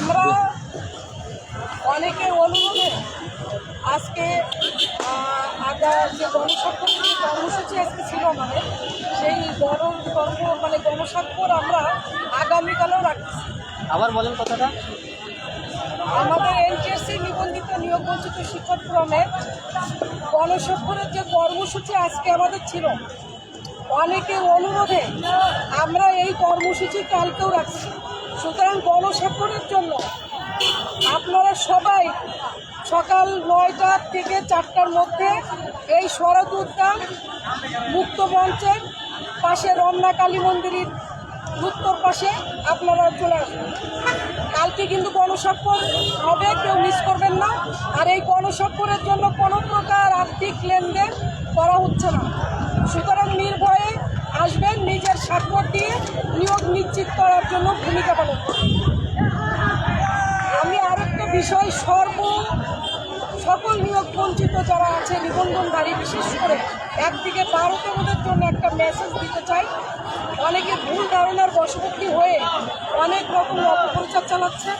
আমরা অনেকের অনুরোধে আজকে যে গণস্বাক্ষর কর্মসূচি আজকে ছিল আমাদের, সেই গণস্বাক্ষর আমরা আগামীকালেও রাখছি। আবার বলেন কথাটা। আমাদের এনটিএসসি নিবন্ধিত নিয়োগ বঞ্চিত শিক্ষক ফোরামের গণস্বাক্ষরের যে কর্মসূচি আজকে আমাদের ছিল, অনেকের অনুরোধে আমরা এই কর্মসূচি কালকেও রাখছি। সুতরাং গণস্বাক্ষরের জন্য আপনারা সবাই সকাল 9টা থেকে 4টার মধ্যে এই শরৎ উদ্যান মুক্ত মঞ্চের পাশে রমনা কালী মন্দিরের উত্তর পাশে আপনারা চলে আসবেন। কালকে কিন্তু গণস্বাক্ষর হবে, কেউ মিস করবেন না। আর এই গণস্বাক্ষরের জন্য কোনো প্রকার আর্থিক লেনদেন করা হচ্ছে না। সুতরাং নির্ভয়ে আসবেন, নিজের স্বাক্ষর দিয়ে নিয়োগ নিশ্চিত করার জন্য ভূমিকা পালন করবেন। আমি আরেকটা বিষয় সকল নিয়োগ বঞ্চিত যারা আছে নিবন্ধনধারী, বিশেষ করে একদিকে ভারতীয়দের জন্য একটা মেসেজ দিতে চাই। অনেকে ভুল ধারণার বশবর্তী হয়ে অনেক রকম অপপ্রচার চালাচ্ছে।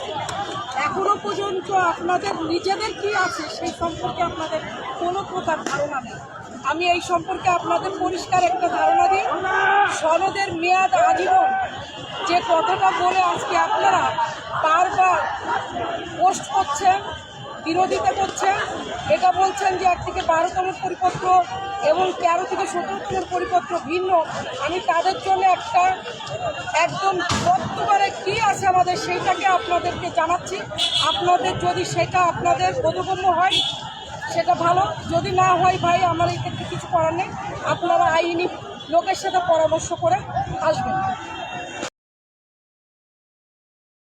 এখনো পর্যন্ত আপনাদের নিজেদের কি আছে সেই সম্পর্কে আপনাদের কোনো প্রকার ধারণা নেই। আমি এই সম্পর্কে আপনাদের পরিষ্কার একটা ধারণা দিই। সনদের মেয়াদ আজীবন যে কথাটা বলে আজকে আপনারা বারবার পোস্ট করছেন, বিরোধিতা করছেন, এটা বলছেন যে 1 থেকে 12তমের পরিপত্র এবং 13 থেকে 17তমের পরিপত্র ভিন্ন। আমি তাদের জন্য একদম বর্তমানে কী আছে আমাদের সেইটাকে আপনাদেরকে জানাচ্ছি। আপনাদের যদি সেটা আপনাদের বোধগম্য হয় সেটা ভালো, যদি না হয় ভাই আমার এই ক্ষেত্রে কিছু করার নেই। আপনারা আইনি লোকের সাথে পরামর্শ করে আসবেন।